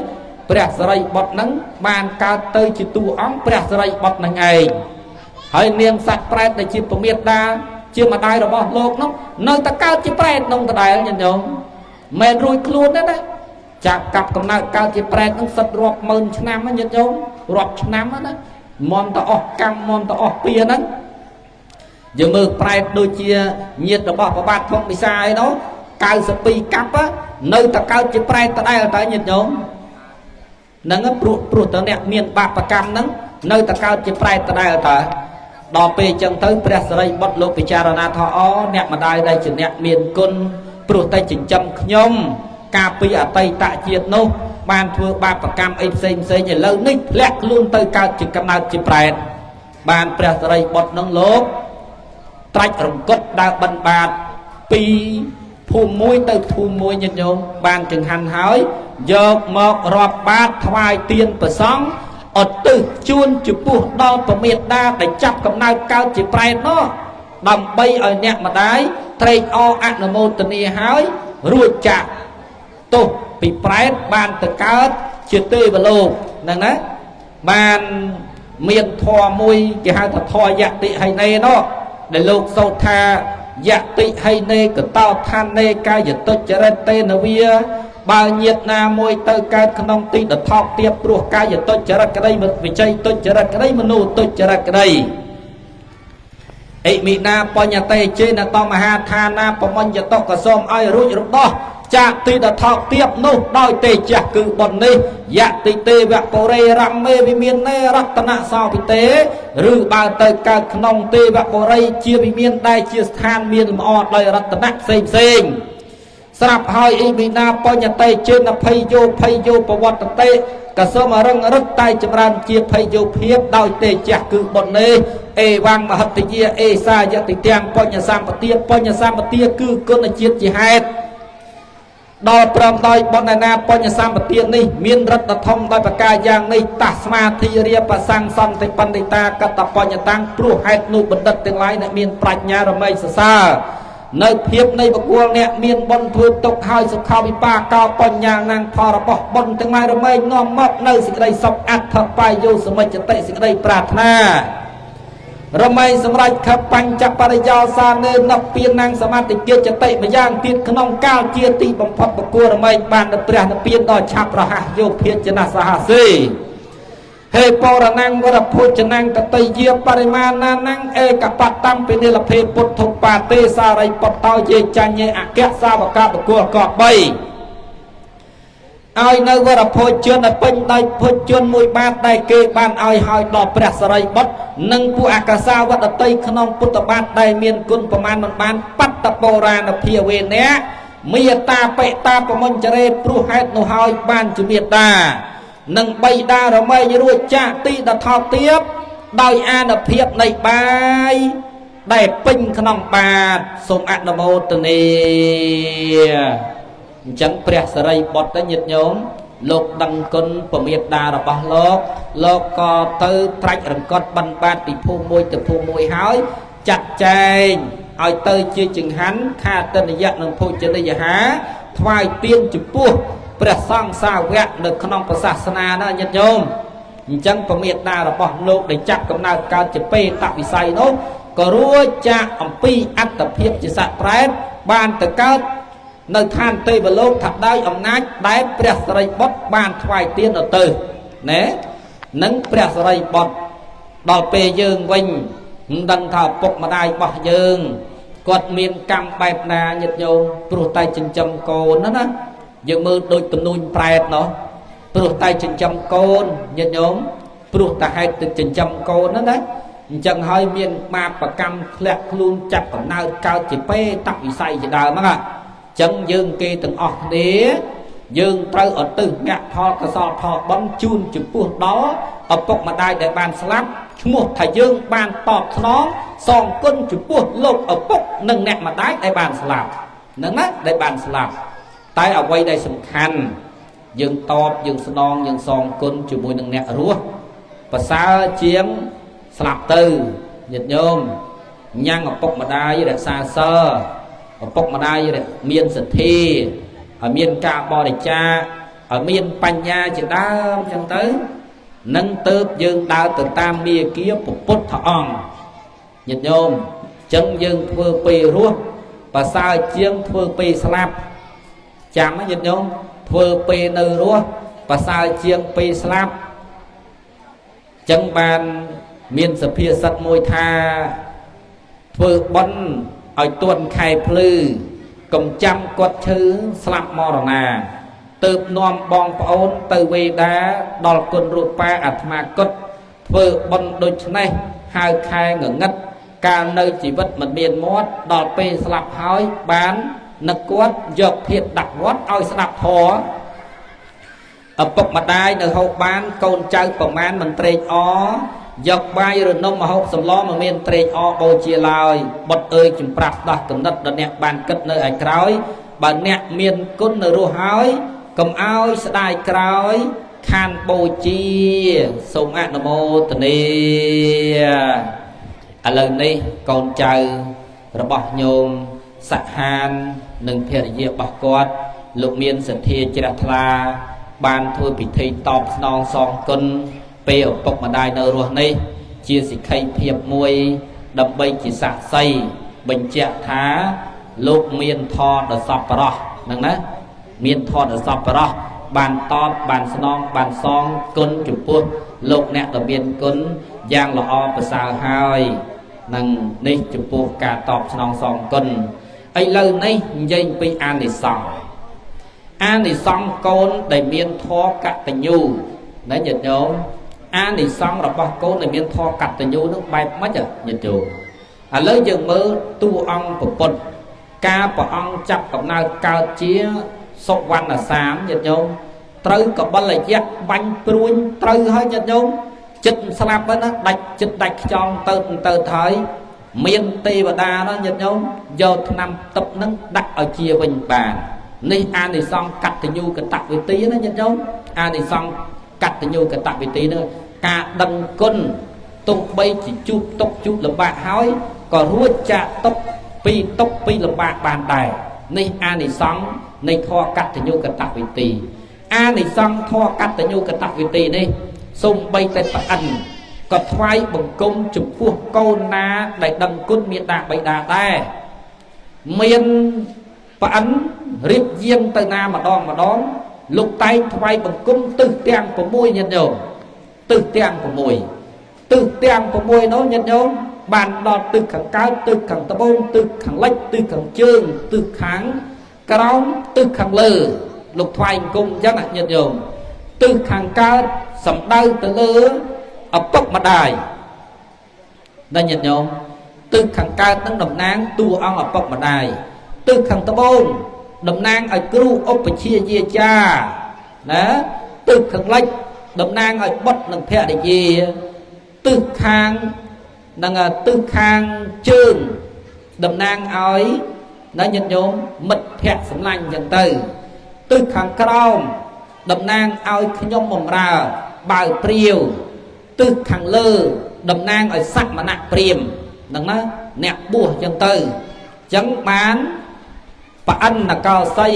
ព្រះសិរីបុត្រហ្នឹងបានកើតទៅជាតួអង្គព្រះសិរីបុត្រហ្នឹងឯងហើយនាងសត្វប្រែតដែលជាពមេតាជាម្ដាយរបស់លោកនោះនៅតែកើតជាប្រែតក្នុងដដែលញាតិញោមមិនរួចខ្លួនទេណាចាក់កាប់កំណើតកើតជាប្រែតនឹងសិតរាប់ម៉ឺនឆ្នាំញាតិញោមរាប់ឆ្នាំណាមន់តអស់កម្មមន់តអស់ពៀហ្នឹងយើងមើលប្រែតដូចជាញាតិរបស់ប្របាទធំពិសាអីនោះ92កាប់នៅតែកើតជាប្រែតដដែលតែញាតិញោមហ្នឹងព្រោះតើអ្នកមានបាបកម្មហ្នឹងនៅតែកើតជាប្រែតដដែលតើដល់ពេលអញ្ចឹងទៅព្រះសិរីបុត្រលោកពិចារណាថាអូអ្នកម្ដាយដែលជាអ្នកមានគុណព្រោះតែចិញ្ចឹមខ្ញុំកាលពីអតីតជាតិនោះបានធ្វើបាបកម្មអីផ្សេងឥឡូវនេះធ្លាក់ខ្លួនទៅកើតជាកំណើតជាប្រែតបានព្រះសិរីបុត្រនឹងលោកត្រាច់រង្គត់ដើរបិណ្ឌបាតពីភូមិមួយទៅភូមិមួយញាតិញោមបានចង្ហាន់ហើយយកមករាប់បាតថ្វាយទានព្រះសង្ឃឧទ្ទិសជួនចំពោះដល់ពមេតាដែលចាប់កំណើតកើតជាប្រែតនោះដើម្បីឲ្យអ្នកម្ដាយត្រេកអរអនុមោទនាហើយរួចចាក់ទោសពីប្រែតបានទៅកើតជាទេវលោកហ្នឹងណាបានមានធម៌មួយគេហៅថាធម៌យតិហិនេនោះដែលលោកសូត្រថាយតិហិនេកតោឋានេកាយតុចរិតតេនវាបើញាតណាមួយទៅកើតក្នុងទីដថោកទៀបព្រោះកាយតុចរិតក្តីវិជ័យតុចរិតក្តីមនុស្សតុចរិតក្តីអិមីណាបញ្ញតេជេនតមហាឋានាបមញ្ញតកសូមឲ្យរួចរដោះចាកទីដថោកទៀបនោះដោយទេជះគឺបុណ្យនេះយតិទេវពុរេរមេវិមាននេរតនសោពិទេឬបើទៅកើតក្នុងទេវពុរីជាវិមានដែលជាស្ថានមានលម្អដោយរតនៈផ្សេងស្រាប់ហើយអ៊ីមីណាបញ្ញតេជេនភ័យយោប្រវត្តិតេក៏សូមរឹងរឹតតែចម្រើនជាភ័យយោភាពដោយទេជះគឺបុណ្យនេះអេវ៉ាំងមហិតយាអេសាយតិទាំងបញ្ញសម្បទាគឺគុណជាតិជាហេតុដល់ព្រមដោយបុណ្យណាបញ្ញសម្បទានេះមានរដ្ឋធំដោយប្រការយ៉ាងនេះតាស្មាធិរាបសង្សន្តិបណ្ឌិតាកតបញ្ញតាំងព្រោះហេតុនោះបណ្ឌិតទាំងឡាយអ្នកមានប្រាជ្ញារមែងសរសើរនៅភាពនៃបុគ្គលអ្នកមានបុណ្យធ្វើទុកហើយសុខវិបាកកោបញ្ញាណាំងផលរបស់បុណ្យទាំងឡាយរមែងនាំមកនៅសេចក្តីសុខអត្ថបាយយោសមិច្ចតិសេចក្តីប្រាថ្នារមែងសម្រាប់ខបញ្ចបរិយោសានេនពៀនណាំងសមាធិជាចតិម្យ៉ាងទៀតក្នុងកាលជាទីបំផុតបុគ្គលរមែងបានទៅព្រះនិព្វានដ៏ឆាប់រហ័សយោភាជនសហសេហេបរណាំងវរភោចនាំងកតយាបរិមាណាំងឯកបតំពិនិលភេពុទ្ធុបាទេសារីបតោយេចញ្ញេអគ្គសាវកបុគ្គលក3ឲ្យនៅវរភោជនឲ្យពេញដោយភោជនមួយបាតដែលគេបានឲ្យដល់ព្រះសិរីបុត្រនិងពួកអក្សរវត្តតីក្នុងពុទ្ធបាទដែលមានគុណប្រមាណមិនបានបត្តបរាណភាវេនៈមេតាបេតាប្រមញ្ចរេព្រោះហេតុនោះហើយបានជាមេតានិងបៃតារមែងរួចចាកទីដថោកទៀបដោយអានុភាពនៃបាយដែលពេញក្នុងបាតសូមអនុមោទនាអញ្ចឹងព្រះសិរីបុត្រទៅញាតិញោម លោកដឹងគុណពមេដារបស់លោកក៏ទៅត្រាច់រង្កត់បិណ្ឌបាតពីភូមិមួយទៅភូមិមួយហើយចាត់ចែងឲ្យទៅជាចង្ហាន់ខាទិនយៈនិងភោជនីយហាថ្វាយទានចំពោះព្រះសង្ឃសាវកនៅក្នុងព្រះសាសនាណាញាតិញោមអញ្ចឹងពមេដារបស់លោកដែលចាប់កំណើតកើតជាបេតវិស័យនោះក៏រួចចាកអំពីអត្តភាពជាសត្វប្រែតបានទៅកើតនៅឋានទេវលោកថាដោយអំណាចដែលព្រះសិរីបុត្របានថ្វាយទានទៅណែនឹងព្រះសិរីបុត្រដល់ពេលយើងវិញមិនដឹងថាឪពុកម្ដាយរបស់យើងគាត់មានកម្មបែបណាញាតិញោមព្រោះតែចិញ្ចឹមកូនណាយើងមើលដូចទំនួញប្រែតនោះព្រោះតែចិញ្ចឹមកូនញាតិញោមព្រោះតែហេតុទឹកចិញ្ចឹមកូនណាអញ្ចឹងហើយមានបាបកម្មធ្លាក់ខ្លួនចាប់កំណើតកើតជាបេតវិស័យជាដើមហ្នឹងចឹងយើងគេទាំងអស់គ្នាយើងត្រូវឧទ្ទិសអ្នកផលកុសលផលបុណ្យជូនចំពោះដល់ឪពុកម្ដាយដែលបានស្លាប់ឈ្មោះថាយើងបានតបស្នងសងគុណចំពោះលោកឪពុកនិងអ្នកម្ដាយដែលបានស្លាប់ហ្នឹងណាដែលបានស្លាប់តែអ្វីដែលសំខាន់យើងតបយើងស្នងយើងសងគុណជាមួយនឹងអ្នករស់ប្រសើរជាងស្លាប់ទៅញាតិញោមញ៉ាំងឪពុកម្ដាយរក្សាសើឪពុកម្ដាយមានសទ្ធាឲ្យមានការបរិច្ចាគឲ្យមានបញ្ញាជាដើមចឹងទៅនឹងទៅយើងដើរទៅតាមមាគ៌ាពុទ្ធអង្គញាតិញោមចឹងយើងធ្វើពេលរស់ប្រសើរជាងធ្វើពេលស្លាប់ចាំញាតិញោមធ្វើពេលនៅរស់ប្រសើរជាងពេលស្លាប់ចឹងបានមានសភាសិតមួយថាធ្វើបុណ្យឲ្យទួនខែភ្លឺកុំចាំគាត់ឈឺស្លាប់មរណាទើបនាំបងប្អូនទៅវេដាដល់គុណរូបាអាត្មាគុតធ្វើបុណ្យដូចនេះហៅខែងងឹតកាលនៅជីវិតមិនមានមាត់ដល់ពេលស្លាប់ហើយបាននឹកគាត់យកធាតុដាក់វត្តឲ្យស្ដាប់ធម៌ឪពុកម្ដាយនៅហូបបានកូនចៅប្រមាណមិនត្រេកអរយកបាយឬនំមកហូបសម្លមិនមានត្រេកអរបូជាឡើយបុត្រអើយជំប្រាប់ដោះកំណត់ដល់អ្នកបានគិតនៅឯក្រោយបើអ្នកមានគុណនៅរស់ហើយកុំឲ្យស្ដាយក្រោយខានបូជាសូមអនុមោទនាឥឡូវនេះកូនចៅរបស់ញោមសហាននិងភរិយារបស់គាត់លោកមានសទ្ធាជ្រះថ្លាបានធ្វើពិធីតបស្នងសងគុណពេលឪពុកម្ដាយនៅរស់នេះជាសិក្ខីភាពមួយដើម្បីជាសាក្សីបញ្ជាក់ថាលោកមានធម៌ដ៏សប្បុរសហ្នឹងណាមានធម៌ដ៏សប្បុរសបានតបបានស្នងបានសងគុណចំពោះលោកអ្នកដ៏មានគុណយ៉ាងល្អប្រសើរហើយនឹងនេះចំពោះការតបស្នងសងគុណឥឡូវនេះនិយាយពីអានិសង្ឃកូនដែលមានធម៌កតញ្ញូណាញាតិញោមអានិសង្ឃរបស់កូនដែលមានធម៌កតញ្ញូនឹងបែបម៉េចញាតិញោមឥឡូវយើងមើលតួអង្គពុទ្ធការព្រះអង្គចាប់កំណើតកើតជាសុវណ្ណសាមញាតិញោមត្រូវកបលយៈបាញ់ព្រួញត្រូវហើយញាតិញោមចិត្តស្លាប់ហ្នឹងណាដាច់ចិត្តដាច់ខ្យល់ទៅហើយមានទេវតាណាញាតិញោមយកថ្នាំទឹកហ្នឹងដាក់ឲ្យជាវិញបាននេះអានិសង្ឃកតញ្ញូកតវិធីណាញាតិញោមអានិសង្ឃកតញ្ញូកតវិធីហ្នឹងការដឹងគុណទោះបីជាជួបទុកជួបលំបាកហើយក៏រួចចាកទុកពីទុកពីលំបាកបានដែរនេះអានិសង្ឃនៃធម៌កតញ្ញូកតវិធីអានិសង្ឃធម៌កតញ្ញូកតវិធីនេះសូម្បីតែប្រអិនក៏ថ្វាយបង្គំចំពោះកូនណាដែលដឹងគុណមេត្តាបិតាដែរមានប្រអិនរៀបយាងទៅណាម្ដងលោកតែងថ្វាយបង្គំទិសទាំង6ញាតិញោមទិសទាំង6នោះញាតិញោមបានដល់ទិសខាងកើតទិសខាងត្បូងទិសខាងលិចទិសខាងជើងទិសខាងក្រោមទិសខាងលើលោកថ្វាយបង្គំអញ្ចឹងញាតិញោមទិសខាងកើតសំដៅទៅលើឪពុកម្ដាយដល់ញាតិញោមទិសខាងកើតនឹងតំណាងតួអង្គឪពុកម្ដាយទិសខាងត្បូងតំណាងឲ្យគ្រូឧបជាយាចាណាទិសខាងលិចតំណាងឲ្យបុត្រនិងភរិយាទិសខាងនឹងទិសខាងជើងតំណាងឲ្យណាញាតិញោមមិត្តភក្តិសម្លាញ់អញ្ចឹងទៅទិសខាងក្រោម តំណាងឲ្យខ្ញុំបំរើបើព្រាវទិសខាងលើតំណាងឲ្យសមណៈព្រាហ្មណ៍ហ្នឹងណាអ្នកបួសចឹងទៅចឹងបានប្រអិនកោសី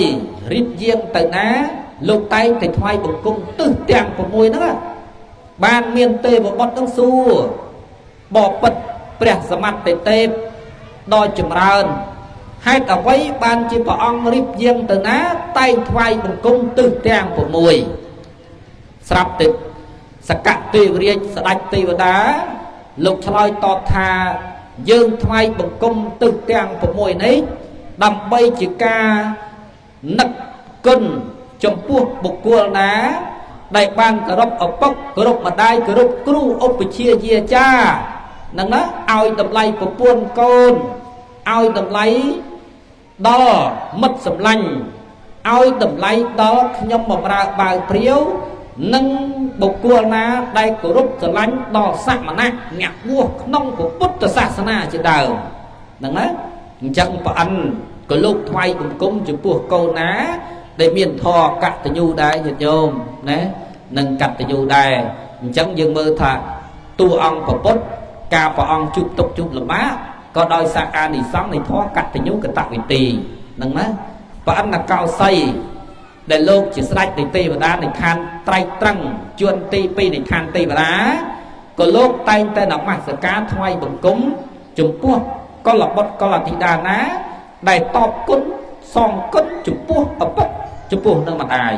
រៀបយាងទៅណាលោកតែងតែថ្វាយបង្គំទិសទាំង6ហ្នឹងបានមានទេវបុត្រនឹងសួរបបិទ្ធព្រះសមត្ថទេពដ៏ចម្រើនហេតុអ្វីបានជាព្រះអង្គរៀបយាងទៅណាតែងថ្វាយបង្គំទិសទាំង6ស្រាប់តែសកទេវរាជស្ដេចទេវតាលោកឆ្លើយតបថាយើងថ្វាយបង្គំទិសទាំង6នេះដើម្បីជាការនឹកគុណចំពោះបុគ្គលណាដែលបានគោរពឪពុកគោរពម្ដាយគោរពគ្រូឧបជាយាចាហ្នឹងណាឲ្យតម្លៃប្រពន្ធកូនឲ្យតម្លៃដល់មិត្តសម្លាញ់ឲ្យតម្លៃដល់ខ្ញុំបម្រើបាវព្រាវនិងបុគ្គលណាដែលគោរពស្រឡាញ់ដល់សមណៈអ្នកបួសក្នុងពុទ្ធសាសនាជាដើមហ្នឹងណាអញ្ចឹងព្រះអិនក៏លោកថ្វាយបង្គំចំពោះកូនណាដែលមានធម៌កតញ្ញូដែរញាតិញោមណានឹងកតញ្ញូដែរអញ្ចឹងយើងមើលថាតួអង្គពុទ្ធការព្រះអង្គជួបទុកជួបលំបាកក៏ដោយសារអានិសង្សនៃធម៌កតញ្ញូកតវិធីហ្នឹងណាព្រះអិនកោសីដែលលោកជាស្ដេចនៃទេវតានៃឋានត្រៃត្រឹងជួនទី2នៃឋានទេវតាក៏លោកតែងតែនមស្ការថ្វាយបង្គំចំពោះកុលបុត្រកុលធីតាណាដែលតបគុណសងគុណចំពោះឪពុកចំពោះនឹងម្ដាយ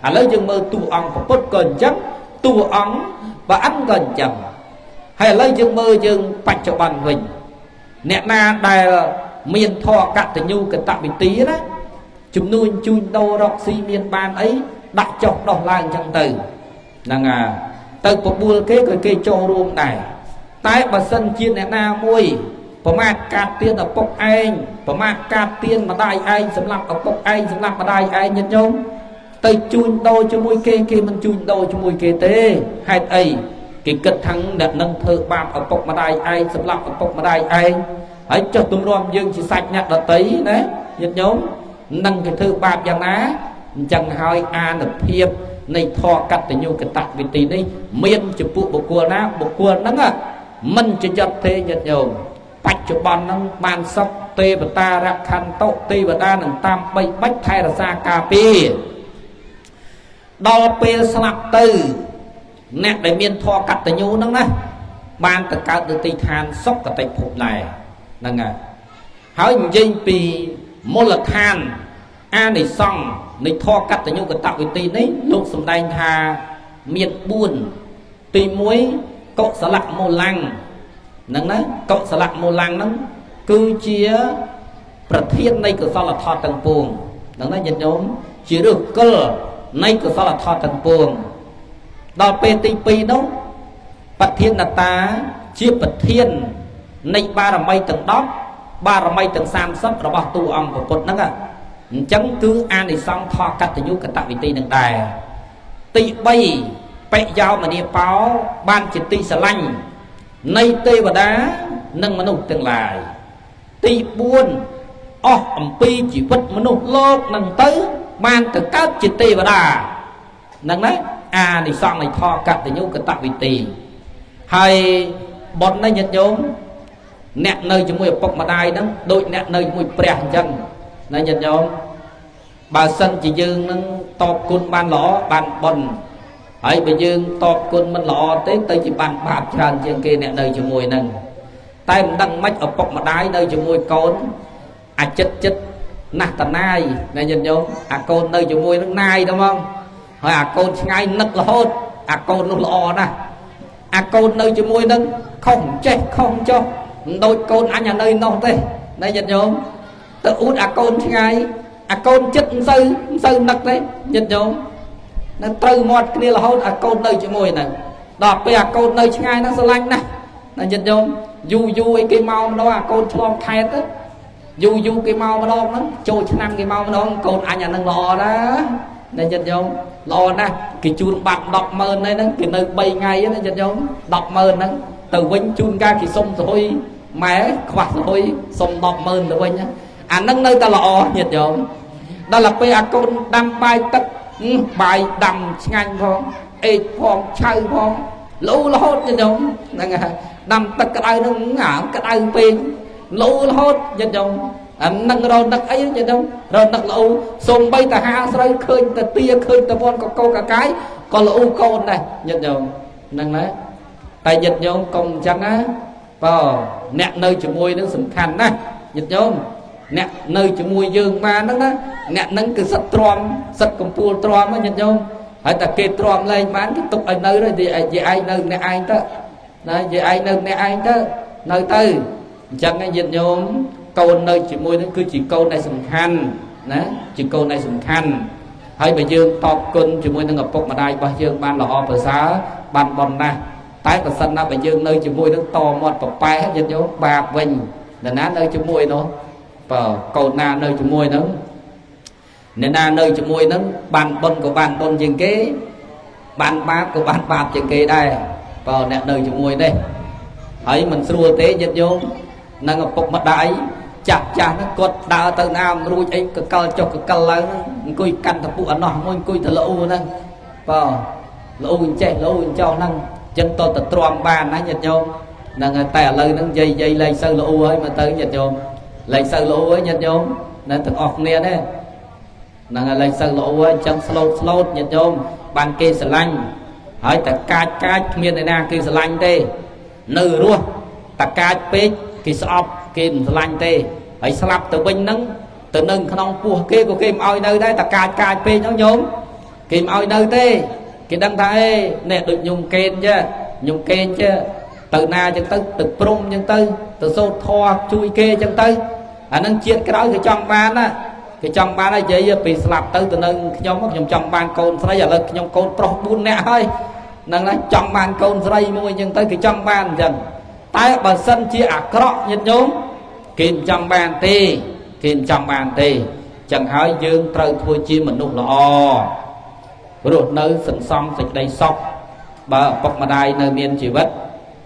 ឥឡូវយើងមើលតួអង្គពុទ្ធក៏អញ្ចឹងតួអង្គព្រះអិនក៏អញ្ចឹងហើយឥឡូវយើងមើលយើងបច្ចុប្បន្នវិញអ្នកណាដែលមានធម៌កតញ្ញូកតវិធីណាជំនួញជួញដូររកស៊ីមានបានអីដាក់ចុះដោះឡើងអញ្ចឹងទៅហ្នឹងទៅបបួលគេក៏គេចូលរួមដែរតែបើសិនជាអ្នកណាមួយប្រមាថកាត់ទៀនឪពុកឯងប្រមាថកាត់ទៀនម្ដាយឯងសម្រាប់ឪពុកឯងសម្រាប់ម្ដាយឯងញាតិញោមទៅជួញដូរជាមួយគេគេមិនជួញដូរជាមួយគេទេហេតុអីគេគិតថាអ្នកនឹងធ្វើបាបឪពុកម្ដាយឯងសម្រាប់ឪពុកម្ដាយឯងហើយចុះទម្រាំយើងជាសាច់អ្នកដតីណាញាតិញោមនឹងគេធ្វើបាបយ៉ាងណាអញ្ចឹងហើយអានុភាពនៃធម៌កតញ្ញូកតវិធីនេះមានចំពោះបុគ្គលណាបុគ្គលហ្នឹងមិនចយត់ទេញាតិញោមបច្ចុប្បន្នហ្នឹងបានសុខទេវតារខន្តុទេវតានឹងតាមបីបាច់ថែរក្សាការពារដល់ពេលស្លាប់ទៅអ្នកដែលមានធម៌កតញ្ញូហ្នឹងណាបានទៅកើតនៅទីឋានសុគតិភពដែរហ្នឹងហើយនិយាយពីមូលដ្ឋានអានិសង្សនៃធម៌កតញ្ញូកតវិធីនេះលោកសម្ដែងថាមាន4ទី1កុសលមូលាំងហ្នឹងណាកុសលមូលាំងហ្នឹងគឺជាប្រធាននៃកុសលធម៌ទាំងពួងហ្នឹងណាញាតិញោមជាឫសគល់នៃកុសលធម៌ទាំងពួងដល់ពេលទី2នោះប្រធានតាជាប្រធាននៃបារមីទាំង10បារមីទាំង30របស់តួអង្គពុទ្ធហ្នឹងអញ្ចឹងគឺអានិសង្សធម៌កតញ្ញូកតវិធីនឹងដែរទី3បិយោមនីបោបានជាទីស្រឡាញ់នៃទេវតានិងមនុស្សទាំងឡាយទី4អស់អំពីជីវិតមនុស្សលោកនឹងទៅបានទៅកើតជាទេវតាហ្នឹងណាអានិសង្សនៃធម៌កតញ្ញូកតវិធីហើយបុណ្យនេះញាតិញោមអ្នកនៅជាមួយឪពុកម្ដាយហ្នឹងដូចអ្នកនៅជាមួយព្រះអញ្ចឹងណាញាតិញោមបើសិនជាយើងនឹងតបគុណបានល្អបានបុណ្យហើយបើយើងតបគុណមិនល្អទេទៅជាបានបាបច្រើនជាងគេអ្នកនៅជាមួយហ្នឹងតែមិនដឹងម៉េចឪពុកម្ដាយនៅជាមួយកូនអាចិត្តណាស់តណាយណាញាតិញោមអាកូននៅជាមួយនឹងណាយទៅហ្មងហើយអាកូនឆ្ងាយនឹករហូតអាកូននោះល្អណាស់អាកូននៅជាមួយនឹងខុសចេះខុសចុះមិនដូចកូនអញនៅនោះទេណាញាតិញោមទៅអួតអាកូនឆ្ងាយអាកូនចិត្តមិនសូវនឹកទេញាតិញោមនៅត្រូវមាត់គ្នារហូតអាកូននៅជាមួយហ្នឹងដល់ពេលអាកូននៅឆ្ងាយហ្នឹងស្រឡាញ់ណាស់ណាញាតិញោមយូរអីគេមកម្ដងអាកូនឆ្លងខេតទៅយូរគេមកម្ដងហ្នឹងចូលឆ្នាំគេមកម្ដងកូនអញអាហ្នឹងល្អណាស់ណាញាតិញោមល្អណាស់គេជូនបាត់100000ហ្នឹងគេនៅ3ថ្ងៃណាញាតិញោម100000ហ្នឹងទៅវិញជូនការគេសុំសហុយម៉ែខ្វះសហុយសុំ100000ទៅវិញអាហ្នឹងនៅតែល្អញាតិញោមដល់ទៅពេលអាកូនដាំបាយទឹក bài đầm ngành phong ê phong chơi phong lũ lót cho chúng đầm tất cả ai nó ngả cái ai pin lũ lót cho chúng nâng rồi nâng ấy cho chúng rồi nâng lũ xung bay ta ha sợi khơi ta tia khơi ta von có câu cả cái còn lũ con này nhận chúng nâng đấy tại nhận chúng công chẳng á vào nẹt nơi chữ môi nó sủng khăn á nhận chúng nẹt nơi chữ môi dương mà nó nẹt nâng cái sắt tròn sắt cầm pua tròn á nhận chúng hãy ta kê tròn lên bán cái tục ở nơi đó thì ai nơi này ai đó này về ai nơi này ai đó nơi tư chẳng ai dịch nhóm câu nơi chỉ môi nó cứ chỉ câu này sủng khăn nè chỉ câu này sủng khăn hay bây giờ tọt cơn chỉ môi nó ngập bốc mà đây bao giờ ban là họ phải xá ban bòn na tái và sân na bây giờ nơi chỉ môi nó to một bọc bay hết dịch nhóm bạc vinh là ná nơi chỉ môi nó và câu na nơi chỉ môi nó nên là nơi chữ môi nó bàn bôn của bàn bôn chừng kế bàn bát của bàn bát chừng kế đây vào nè nơi chữ môi đây ấy mình xua tế nhất vô năng ngọc bộc mặt đại chặt chặt nó cột đào từ nam ruồi ấy cái cờ cho cái cờ lớn cùi căn thập bộ nó môi cùi thở lỗ năng vào lỗ chạy lỗ cho năng chân to từ tròn bàn ấy nhất vô năng tay lời năng dây dây lên sơ lỗ ấy mà tới nhất vô lên sơ lỗ ấy nhất vô nên thằng ọt nè đấy năng lên sân lộ chân slow nhật nhôm bàn kê sờ lanh hỏi ta cá miền này na kê sờ lanh tê nư luôn ta cá pê kê sọp kê sờ lanh tê hỏi slap từ bên nâng từ nâng không pua kê của kê oi nơi đây ta cá pê nó nhôm kê oi nơi tê kê đăng thái nè được nhung kên chứ từ na chân tới từ prum chân tới từ sâu thoa chui kê chân tới nâng chiết cái đó thì trong ban á cái trong ban ấy vậy bị slap tới từ nâng nhóm trong ban côn sấy giờ lên nhóm côn pro bún nè hơi nâng là trong ban côn sấy môi nhưng tới cái trong ban dần tái bờ sân chia cọ nhiệt nhóm kìm trong ban tì chẳng hỏi dương trời thôi chia mình nụ lọ rồi nơi sân xong dịch đầy sọc bờ bọc mà đai nơi miền chỉ vất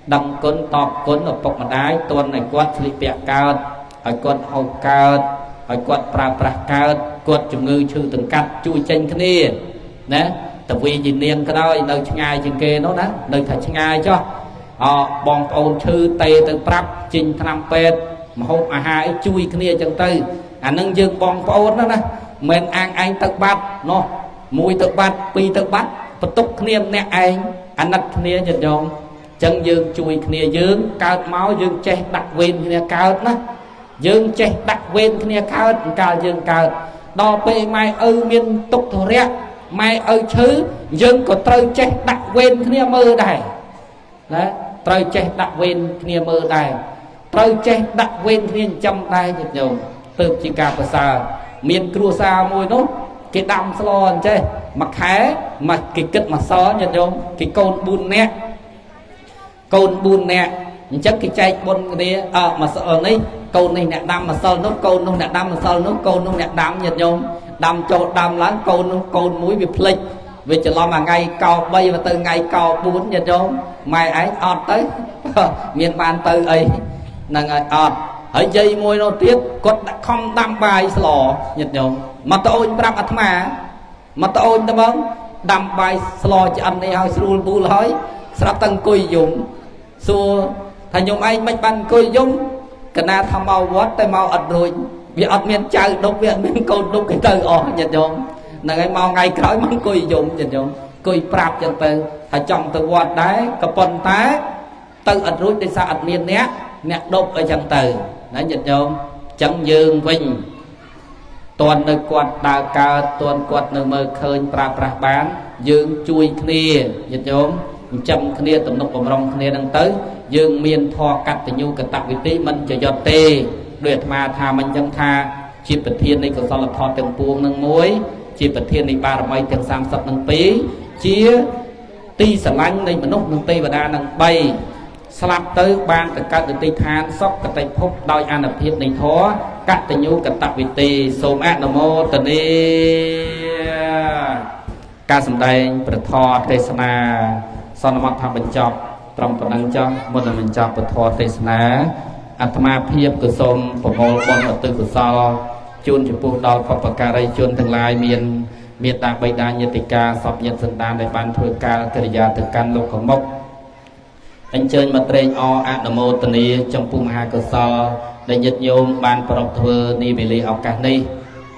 đăng côn tọt côn ở bọc mà đai tuần này quát lì bẹt cao ở quát hậu cao hỏi quạt pra cao quạt chủng ngư chư từng cắt chui trên cái này nè tập vì gì niên cái đó nơi ngay trên kia nó đó nơi thật ngay cho bong ôn chư tê từ prap chinh tham pet mà hôm hai chui cái này chân tư nâng dương bong ôn đó nè mình ăn anh tự bắt nó mùi tự bắt pi tự bắt bắt túc cái này nè anh nát cái này nhận không chân dương chui cái này dương cao máu dương che đặt viên cái này cao đó dương che đặt quên kia cao dương cao đo pe mai miên tục thổ rẽ mai chứ dương có trời che đặt quên kia mơ đài đấy trời che đặt quên kia mơ đài trời che đặt quên kia trăm đài nhật nhiều từ chỉ cả bờ xa miền cua xa môi nó cái đam salon chứ mặc khé mặc cái kịch mà xó nhật nhiều cái côn bùn nè chắc cái chạy bún kia mà sợ này côn này nè đam mà sờ nó côn nông nè đam mà sờ nó côn nông nè đam nhật nhôm đam cho đam láng côn muối bị plek vì chỉ lo mà ngày cao bay và từ ngày cao bún nhật nhôm mai ấy ọt tới miền ban từ ấy là ngày ọt ở dây môi nó tiếp cột đã không đam bài sò nhật nhôm mà tôi bram ắt mà tôi đâm không đam bài sò cho anh này hơi sưu bu lói sắp tăng cùi dùng xua thành nhôm anh mấy ban cùi dùng cái na tham mau vót tay mau ật rồi vì ật miền trời đục viện miền côn đục cái từ nhật nhôm là ngày mau ngày khởi mang cùi dùng nhật nhôm cùi prap chân từ hay trong từ vót đấy cái phần tá từ ật rồi đi xa ật miền nét đục ở chân từ đấy nhật nhôm chân dương vinh toàn nơi quạt đào cao toàn quạt nơi mơ khơi prap bán dương chui kia nhật nhôm châm kia tụm nục bầm rong kia đang tới dương miền thọ cắt từ nhu cắt tạc vị tí mình cho giọt tê đuổi mà thà mình chẳng tha chi bật thiên này có sao là thọ từng buông nâng muối chi bật thiên này ba là mấy từng sam sập nâng pí chia ti sả lanh này mà nút nâng tê và đa nâng bay slap tới ban từ cắt từ tê than sóc cắt tay phúc đôi an lập thiên này thó cắt từ nhu cắt tạc vị tí sôm ác nô mô tần đi ca sầm đây bật thọ tê sana son mọc tham bình chọc trong phần năng cho một là mình chọc bật thọ tê sana atma phiệp của sôm của mô bon ở từ của so chun chụp đào phật cả đây chun từng lai miền មេត្តាបិតាញាតិកាសពញាតិសន្តានដែលបានធ្វើការកិរិយាទៅកាន់លោកកមុខអញ្ជើញមកត្រេកអរអនុមោទនាចំពោះមហាកុសលដែលញាតិញោមបានប្រពធ្វើនាវេលាឱកាសនេះ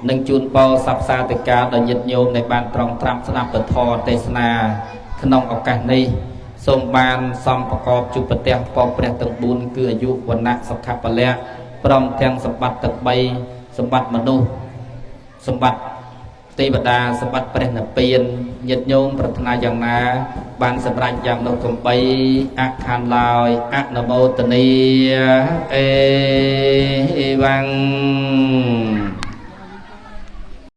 នឹងជូនពរសព្វសាធិការដល់ញាតិញោមដែលបានត្រង់ត្រាប់ស្ដាប់ពធទេសនាក្នុងឱកាសនេះសូមបានសំប្រកបជួបប្រទះពរព្រះទាំង4គឺអាយុវណ្ណៈសុខៈពលៈព្រមទាំងសម្បត្តិទាំង3សម្បត្តិមនុស្សសម្បត្តិទេវតាសម្បត្តិព្រះនិព្វានញាតិញោមប្រាថ្នាយ៉ាងណាបានសម្រេចយ៉ាងនោះកំបីអខានឡើយអនុមោទនាអេវ៉ាំង